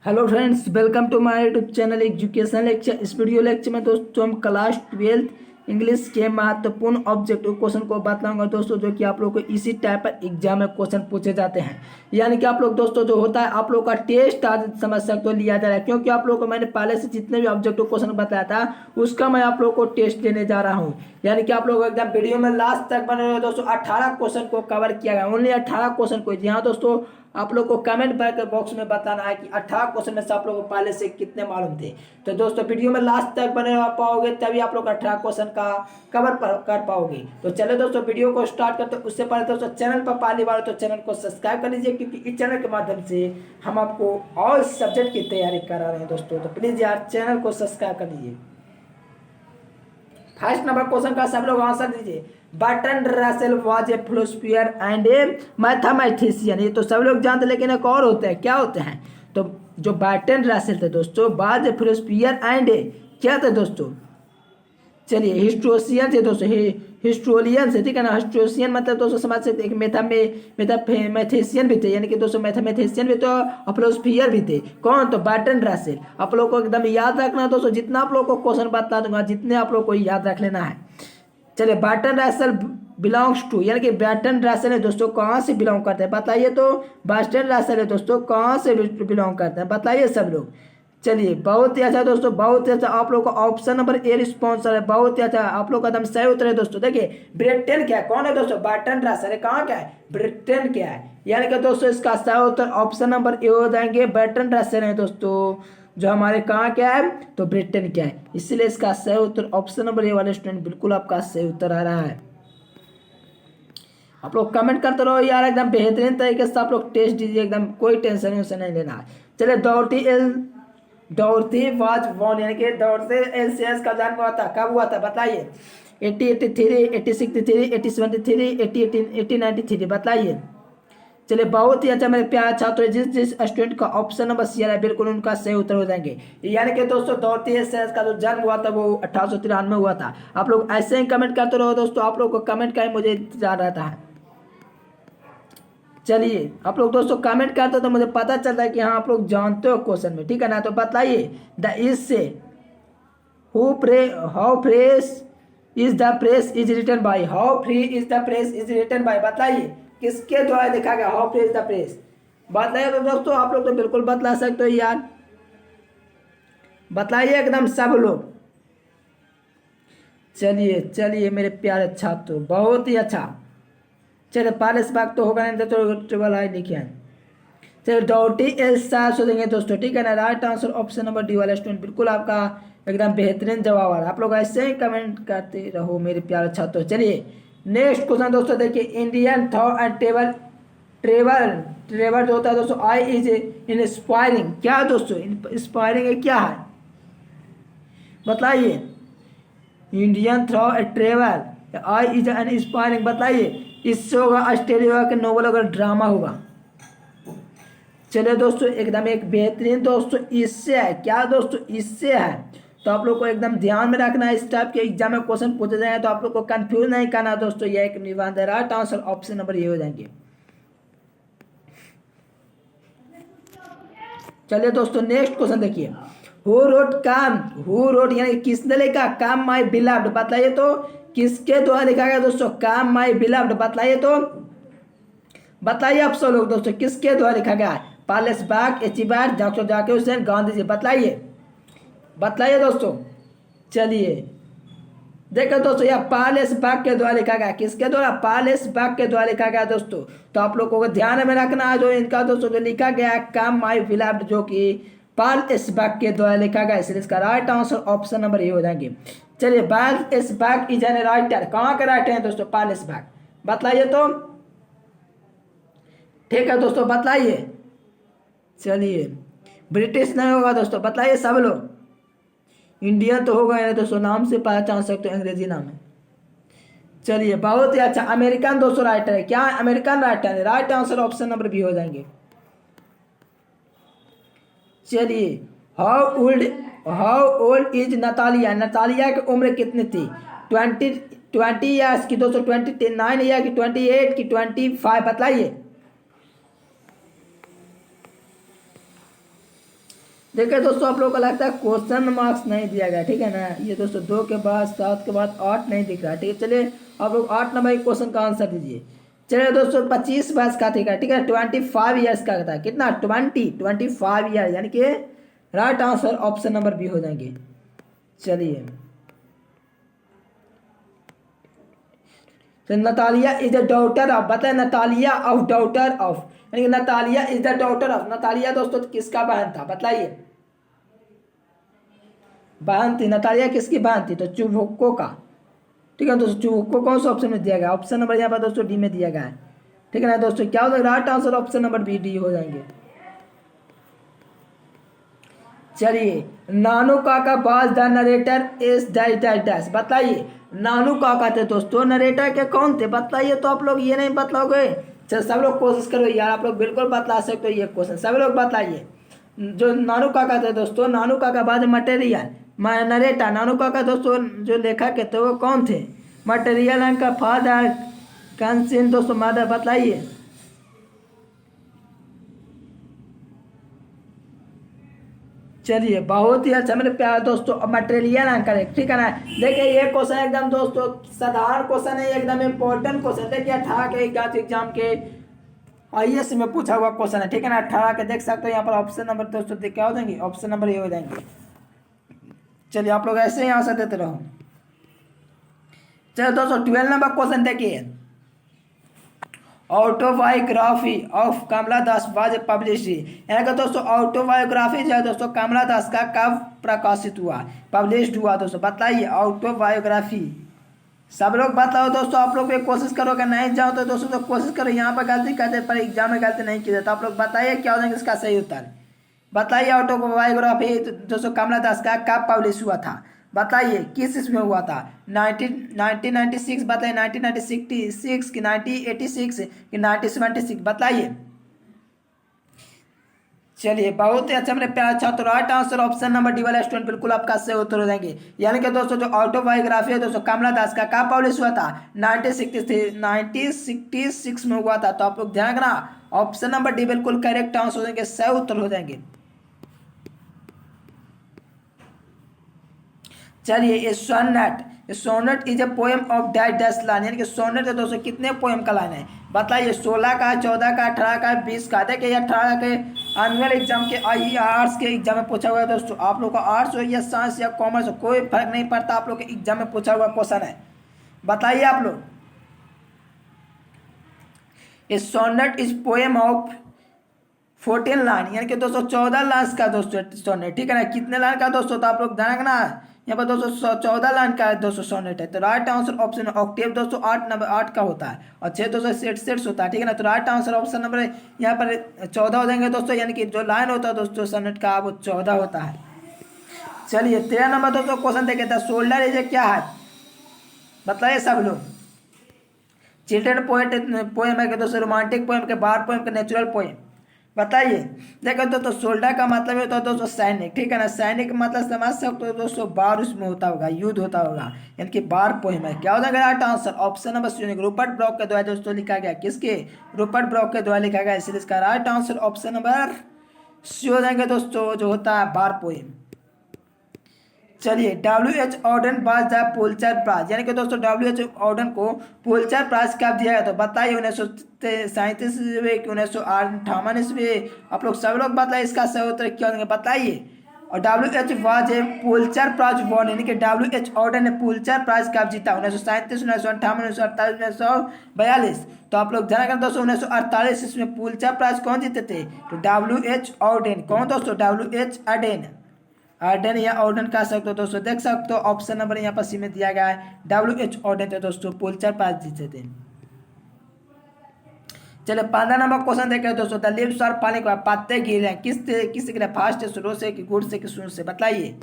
Hello friends, welcome to my YouTube channel education lecture. इस video lecture में दोस्तों हम क्लास 12 इंग्लिश के महत्वपूर्ण ऑब्जेक्टिव क्वेश्चन को बताऊंगा दोस्तों, जो कि आप लोग को इसी टाइप पर एग्जाम में क्वेश्चन पूछे जाते हैं। यानी कि आप लोग दोस्तों जो होता है आप लोग का टेस्ट आज समझ सकते हो लिया जा रहा है, क्योंकि आप लोग को मैंने पहले से जितने भी ऑब्जेक्टिव क्वेश्चन बताया था उसका मैं आप लोग को टेस्ट देने जा रहा हूँ। यानी कि आप लोग एकदम वीडियो में लास्ट तक बने हुए दोस्तों। 18 क्वेश्चन को कवर किया गया, ओनली 18 क्वेश्चन को। जी हाँ दोस्तों, आप लोग को कमेंट बॉक्स में बताना है कि 18 क्वेश्चन में से आप लोगों को पहले से कितने मालूम थे। तो दोस्तों वीडियो में लास्ट तक बने पाओगे तभी आप लोग 18 क्वेश्चन का कवर कर पाओगे। तो चलो दोस्तों वीडियो को स्टार्ट करते हैं। उससे पहले दोस्तों चैनल पर पहली बार तो चैनल को सब्सक्राइब कर लीजिए, क्योंकि इस चैनल के माध्यम से हम आपको ऑल सब्जेक्ट की तैयारी करा रहे हैं दोस्तों। तो प्लीज यार चैनल को सब्सक्राइब कर लीजिए। फर्स्ट नंबर क्वेश्चन का सब लोग आंसर दीजिए। Bertrand Russell was a philosopher and A mathematician. ये तो सब लोग जानते, लेकिन एक और होते हैं। क्या होते हैं? तो जो बर्ट्रैंड रसेल थे दोस्तों, वाज ए फिलोसोफर एंड ए क्या थे दोस्तों? चलिए हिस्टोरियन थे दोस्तों, हिस्टोरियन से, ठीक है ना। हिस्टोरियन मतलब दोस्तों समझ सकते हैं कि मैथेशियन भी थे, यानी कि दोस्तों मैथमेटिशियन भी थे और फिलोसोफियर भी थे। कौन? तो बर्ट्रैंड रसेल। आप लोग को एकदम याद रखना है दोस्तों, जितना आप लोग को क्वेश्चन बता दूंगा जितने आप लोग को याद रख लेना है। चलिए बर्ट्रैंड रसेल बिलोंग्स टू, यानी कि बर्ट्रैंड रसेल है दोस्तों कहाँ से बिलोंग करते हैं बताइए। तो बर्ट्रैंड रसेल है दोस्तों कहाँ से बिलोंग करते हैं बताइए सब लोग। चलिए बहुत ही अच्छा दोस्तों, बहुत ही अच्छा। आप लोग का ऑप्शन नंबर ए रिस्पॉन्सर है, बहुत ही अच्छा। आप लोग का एकदम सही उत्तर है दोस्तों। देखिए ब्रिटेन क्या है? कौन है दोस्तों? बर्ट्रैंड रसेल है। कहाँ क्या है? ब्रिटेन क्या है? यानी कि दोस्तों इसका सही उत्तर ऑप्शन नंबर ए हो जाएंगे, बर्ट्रैंड रसेल है दोस्तों। जो हमारे कहाँ क्या है? तो ब्रिटेन क्या है, इसलिए इसका सही उत्तर ऑप्शन नंबर ए वाले स्टूडेंट बिल्कुल आपका सही उत्तर आ रहा है। आप लोग कमेंट करते रहो यार, एकदम बेहतरीन तरीके से आप लोग टेस्ट दीजिए, एकदम कोई टेंशन नहीं लेना है। चलिए डॉर्थी वाज बॉर्न, यानी कि डॉर्थी एल्सियस का जन्म हुआ था, कब हुआ था बताइए। 1883, 1863, 1873, 1893 बताइए। चलिए बहुत ही अच्छा मेरे प्यारे छात्र, जिस स्टूडेंट का ऑप्शन नंबर सी है बिल्कुल उनका सही उत्तर हो जाएंगे। यानी कि दोस्तों डॉर्थी एल्सियस का जो जन्म हुआ था वो 1893 में हुआ था। आप लोग ऐसे ही कमेंट करते रहो दोस्तों, आप लोग को कमेंट का ही मुझे इंतजार रहता है। चलिए आप लोग दोस्तों कमेंट करते हो तो मुझे पता चलता है कि हाँ आप लोग जानते हो क्वेश्चन में, ठीक है ना। तो बताइए द इज से how fresh is the press is written by, how free is the press is written by बताइए किसके द्वारा लिखा गया how free is the press. बताइए तो दोस्तों, आप लोग तो बिल्कुल बतला सकते हो यार, बताइए एकदम सब लोग। चलिए चलिए मेरे प्यारे छात्रों, बहुत ही अच्छा। चलिए पारस बाग तो होगा नहीं तो ट्रिपल आई लिखे हैं। चलिए डॉटी एल्सा सो देंगे दोस्तों, ठीक है ना। Right answer option number D वाला स्टूडेंट बिल्कुल आपका एकदम बेहतरीन जवाब आ रहा है। आप लोग ऐसे ही कमेंट करते रहो मेरे प्यारे छात्रों। चलिए नेक्स्ट क्वेश्चन दोस्तों देखिए। इंडियन थॉट एंड ट्रेवल जो होता है दोस्तों, आई इज इंस्पायरिंग क्या है दोस्तों? इंस्पायरिंग क्या है बताइए। Indian thought and travel, I is an inspiring बताइए। इससे होगा ऑस्ट्रेलिया का नोवेल होगा, ड्रामा होगा। चलिए दोस्तों एकदम एक बेहतरीन दोस्तों इससे है। क्या दोस्तों? इससे है। तो आप लोग को एकदम ध्यान में रखना है, इस टाइप के एग्जाम में क्वेश्चन पूछे जाएंगे तो आप लोग को कंफ्यूज नहीं करना दोस्तों। ये एक निबंध है, राइट आंसर ऑप्शन नंबर ये हो जाएंगे। चलिए दोस्तों नेक्स्ट क्वेश्चन देखिए। हु रोट यानी किसने लिखा काम माई बिलव्ड बताइए। तो किसके द्वारा लिखा गया दोस्तों काम माई बिलव्ड बताइए। तो बताइए आप सब लोग दोस्तों किसके द्वारा लिखा गया है? पारलेस बाग, एचिबार, डॉक्टर जाकिर हुसैन, गांधी जी बताइए दोस्तों। चलिए देखो दोस्तों यह पारलेस बाग के द्वारा लिखा गया। किसके द्वारा? पारलेस बाग के द्वारा लिखा गया दोस्तों। तो आप लोगों को ध्यान में रखना है जो इनका दोस्तों जो लिखा गया है काम माई बिलव्ड, जो कि पारलेस बाग के द्वारा लिखा गया, इसलिए इसका राइट आंसर ऑप्शन नंबर ये हो जाएंगे। चलिए पारलेस बाग इज एन राइटर, कहाँ के राइटर हैं दोस्तों पारलेस बाग बताइए। तो ठीक है दोस्तों बताइए। चलिए ब्रिटिश नहीं होगा दोस्तों, बताइए सब लोग। इंडियन तो होगा नहीं दोस्तों, नाम से पहचान सकते हो, अंग्रेजी नाम है। चलिए बहुत ही अच्छा। अमेरिकन दोस्तों राइटर है। क्या अमेरिकन राइटर है? Right answer option number B हो जाएंगे। चलिए how old is Natalia, Natalia की उम्र कितनी थी? 20 ईयर्स की दोस्तों, 29 ईयर की, 28 की, 25 बताइए। देखिए दोस्तों, आप लोगों को लगता है क्वेश्चन मार्क्स नहीं दिया गया, ठीक है ना। ये दोस्तों 2 के बाद 7 के बाद 8 नहीं दिख रहा, ठीक है। चलिए आप लोग 8 नंबर के क्वेश्चन का आंसर दीजिए। चलिए दोस्तों 25 वर्ष का ठीक है, 25 ईयर्स का था, कितना 25 ईयर, यानी कि right answer option number B हो जाएंगे। चलिए, तो Natalia is the daughter of, बताए नतालिया ऑफ डॉटर ऑफ, यानी कि Natalia is the daughter of, Natalia दोस्तों किसका बहन था बताइए, बहन थी नतालिया, किसकी बहन थी, तो चुबुक्को का, ठीक है दोस्तों। चुबुक्को कौन सा ऑप्शन में दिया गया, ऑप्शन नंबर यहाँ पर दोस्तों डी में दिया गया है, ठीक है ना दोस्तों। क्या हो जाएगा right answer option number B D हो जाएंगे। चलिए, नानू काका was the narrator is dash, बताइए नानू काका थे दोस्तों, नरेटर के कौन थे बताइए। तो आप लोग ये नहीं बतलाओगे, चल सब लोग कोशिश करो यार, आप लोग बिल्कुल बतला सकते हो ये क्वेश्चन, सब लोग बताइए। जो नानू काका थे दोस्तों, नानू काका बाद मटेरियल नरेटर, नानू काका दोस्तों जो लेखक थे वो कौन थे, मटेरियल का फादर कंसिन दोस्तों मदर, बताइए। चलिए, बहुत ही अच्छा मेरे प्यारे दोस्तों, मटेरियल अंकर है, ठीक है ना। देखिए ये क्वेश्चन एकदम दोस्तों साधारण क्वेश्चन है, एकदम इम्पोर्टेंट क्वेश्चन। देखिए 18 के एग्जाम के IAS में पूछा हुआ क्वेश्चन है, ठीक है ना। 18 के देख सकते हो यहाँ पर ऑप्शन नंबर दोस्तों क्या हो जाएंगे, ऑप्शन नंबर ये हो जाएंगे। चलिए आप लोग ऐसे ही आंसर देते रहो। चलो दोस्तों 12 नंबर क्वेश्चन देखिए, autobiography of Kamala Das was publish, यानी कि दोस्तों ऑटोबायोग्राफी जो है दोस्तों कमला दास का कब प्रकाशित हुआ, पब्लिश्ड हुआ दोस्तों, बताइए ऑटोबायोग्राफी। सब लोग बताओ दोस्तों, आप लोग भी कोशिश करो, अगर नहीं जाओ तो दोस्तों तो कोशिश करो, यहाँ पर गलती करते पर एग्जाम में गलती नहीं की जाती। आप लोग बताइए क्या हो जाएगा इसका सही उत्तर, बताइए ऑटोबायोग्राफी दोस्तों कमला दास का कब पब्लिश हुआ था, बताइए किस इसमें हुआ था, 1996 बताइए, 1996 कि 1986 कि 1976 बताइए। चलिए बहुत ही अच्छा मेरे प्यारे छात्र, right answer option number D वाला स्टूडेंट बिल्कुल आपका सही उत्तर हो जाएंगे। यानी कि दोस्तों जो ऑटोबायोग्राफी है दोस्तों कमला दास का कब पब्लिश हुआ था, 1966 में हुआ था। तो आप लोग ध्यान रखना, ऑप्शन नंबर डी बिल्कुल करेक्ट आंसर हो जाएंगे, सही उत्तर हो जाएंगे। चलिए, ये sonnet is a poem of dash line, यानी कि सोनेट है दोस्तों कितने पोएम का लाइन है बताइए, 16 का, 14 का, 18 का, 20 का। देखिए 18 के एनुअल एग्जाम के आर्ट्स के एग्जाम में पूछा हुआ है दोस्तों, आप लोग का आर्ट्स हो या साइंस या कॉमर्स हो कोई फर्क नहीं पड़ता, आप लोग के एग्जाम में पूछा हुआ क्वेश्चन है, बताइए आप लोग। A sonnet is poem of 14 line, यानी कि दोस्तों 14 लाइन का दोस्तों सोनेट, ठीक है ना। कितने लाइन का दोस्तों, तो आप लोग ध्यान रखना, यहाँ पर दोस्तों 14 लाइन का दोस्तों सोनेट है। तो राइट आंसर ऑप्शन ऑक्टेव दोस्तों 8 नंबर 8 का होता है, और 6 दोस्तों सेट्स होता है, ठीक है ना। तो राइट आंसर ऑप्शन नंबर यहाँ पर 14 हो जाएंगे दोस्तों, यानी कि जो लाइन होता है दोस्तों सोनेट का वो 14 होता है। चलिए 13 नंबर दोस्तों क्वेश्चन देखे द शोल्डर इज क्या है बताइए सब लोग। चिल्ड्रन पोएम है कि दोस्तों रोमांटिक पोएम के बार पोएम के नेचुरल पोएम, बताइए। देखो दोस्तों शोल्डर का मतलब होता है दोस्तों सैनिक, ठीक है ना। सैनिक मतलब समझ सकते हो दोस्तों बार उसमें होता होगा, युद्ध होता होगा, यानी कि बार पोएम है। क्या हो जाएगा right answer option number C, Rupert Brooke के द्वारा दोस्तों लिखा गया, किसके, रूपर्ट ब्रॉक के द्वारा लिखा गया, इसलिए इसका right answer option number C हो जाएंगे दोस्तों, जो होता है बार पोएम। चलिए WH Auden was the Pulitzer prize, यानी कि दोस्तों WH ऑर्डन को पुलित्जर प्राइज कब दिया गया, तो बताइए 1937 ईस्वी कि 1958 ईस्वी। आप लोग सब लोग बताइए इसका सही उत्तर क्या होंगे बताइए। और WH was a Pulitzer prize won, यानी कि WH ऑर्डन ने पुलित्जर प्राइज कब जीता, 1937, 1958, 1948, 1942। तो आप लोग ध्यान रखें दोस्तों 1948 इसमें पुलित्जर प्राइज कौन जीते थे, तो WH ऑर्डन, कौन दोस्तों WH आर्डन या ऑर्डन कह सकते हो दोस्तों, देख सकते हो ऑप्शन नंबर यहाँ पर सी में दिया गया है, WH ऑर्डन थे दोस्तों, पुलित्जर प्राइज जीते थे। चलो 15 नंबर क्वेश्चन देख रहे हैं दोस्तों, द लीव्स आर फॉलिंग, पत्ते गिर रहे हैं, किससे गिरे, फास्ट से, स्लो से कि गुड से कि सुन से, बताइए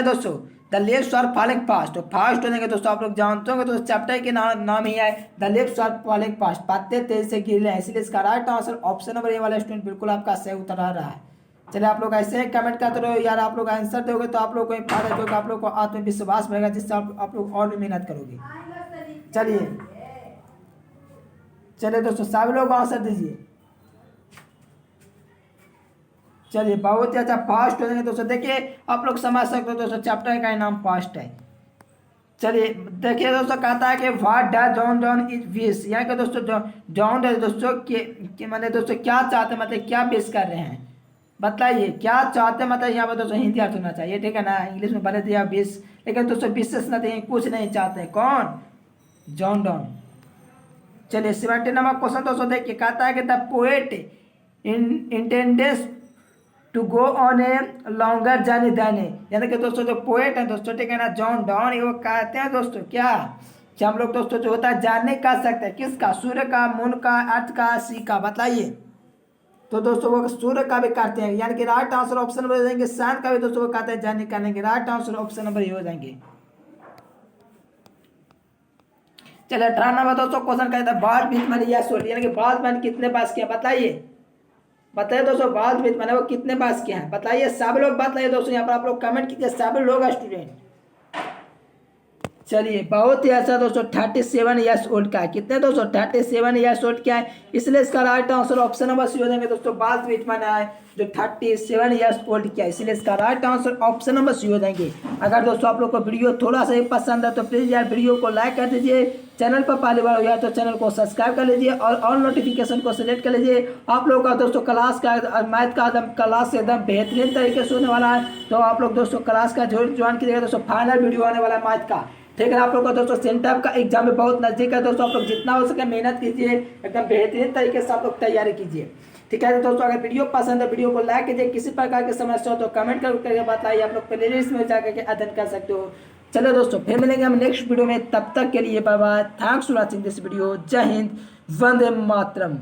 दोस्तों। The leaves are falling fast, तो फास्ट हो जाएंगे दोस्तों, आप लोग जानते होंगे दोस्तों चैप्टर के नाम ही है the leaves are falling fast, पत्ते तेज से गिर रहे हैं, इसलिए इसका right answer option number A वाला स्टूडेंट बिल्कुल आपका सही उत्तर आ रहा है। चलिए आप लोग ऐसे ही कमेंट करते रहो यार, आप लोग आंसर दोगे तो आप लोग को फायदा होगा, आप लोग को आत्मविश्वास बढ़ेगा, जिससे आप लोग और भी मेहनत करोगे। चलिए दोस्तों सब लोग आंसर दीजिए। चलिए बहुत ही अच्छा, फास्ट हो जाएंगे दोस्तों। देखिए आप लोग समझ सकते हो दोस्तों, चैप्टर का नाम फास्ट है। चलिए देखिए दोस्तों, कहता है कि what does John Donne is wish, यहाँ के दोस्तों जॉन डॉन दोस्तों के मतलब दोस्तों क्या चाहते हैं, मतलब क्या विश कर रहे हैं, बताइए क्या चाहते हैं। मतलब यहाँ पर दोस्तों हिंदी अर्थ होना चाहिए, ठीक है ना, इंग्लिश में बने दिया विश, लेकिन दोस्तों विशेष नहीं, कुछ नहीं चाहते। कौन? John Donne. चलिए 17 नंबर क्वेश्चन दोस्तों देखिए, कहता है कि the poet intends to go on a longer journey then, यानी कि दोस्तों जो पोएट है दोस्तों, ठीक है ना, जॉन डॉन, वो कहते हैं दोस्तों क्या, कि हम लोग दोस्तों जो होता है जानने कर सकते हैं किसका, सूर्य का, मून का, अर्थ का, सी का, बताइए। तो दोस्तों वो सूर्य का भी करते हैं, यानी कि राइट आंसर ऑप्शन नंबर हो जाएंगे। सन का भी दोस्तों वो कहते हैं जानने करने के, राइट आंसर ऑप्शन नंबर ये हो जाएंगे। चलिए 18 नंबर दोस्तों क्वेश्चन कहता है बाल बीच मैंने यह सोच, यानी कि बाल मैंने कितने पास किया, बताइए। बताइए दोस्तों बाल बीच मैंने वो कितने पास किया है, बताइए सब लोग बताइए दोस्तों, यहाँ पर आप लोग कमेंट कीजिए सब लोग स्टूडेंट। चलिए बहुत ही अच्छा दोस्तों, 37 ईयर्स ओल्ड का है। कितने दोस्तों? 37 ईयर्स ओल्ड क्या है, इसलिए इसका right answer option number C हो जाएंगे दोस्तों। बाल बीच मैंने आए जो 37 ईयर्स ओल्ड किया, इसलिए इसका right answer option number C हो जाएंगे। अगर दोस्तों आप लोग को वीडियो थोड़ा सा ही पसंद है तो प्लीज़ यार वीडियो को लाइक कर दीजिए, चैनल पर पहली बार हो गया तो चैनल को सब्सक्राइब कर लीजिए और ऑल नोटिफिकेशन को सिलेक्ट कर लीजिए। आप लोगों का दोस्तों क्लास का मैथ का एकदम क्लास एकदम बेहतरीन तरीके से होने वाला है, तो आप लोग दोस्तों क्लास का ज्वाइन कीजिएगा दोस्तों। फाइनल वीडियो आने वाला है मैथ का, ठीक है। आप लोग का दोस्तों सेंटर का एग्जाम में बहुत नजदीक है दोस्तों, आप लोग जितना हो सके मेहनत कीजिए, एकदम बेहतरीन तरीके से आप लोग तैयारी कीजिए, ठीक है। तो दोस्तों अगर वीडियो पसंद है वीडियो को लाइक कीजिए, किसी प्रकार की समस्या हो तो कमेंट करके बताइए, आप लोग प्लेलिस्ट में जाकर के अध्ययन कर सकते हो। चलो दोस्तों फिर मिलेंगे हम नेक्स्ट वीडियो में, तब तक के लिए bye bye, thanks for watching this video. जय हिंद, वंदे मातरम।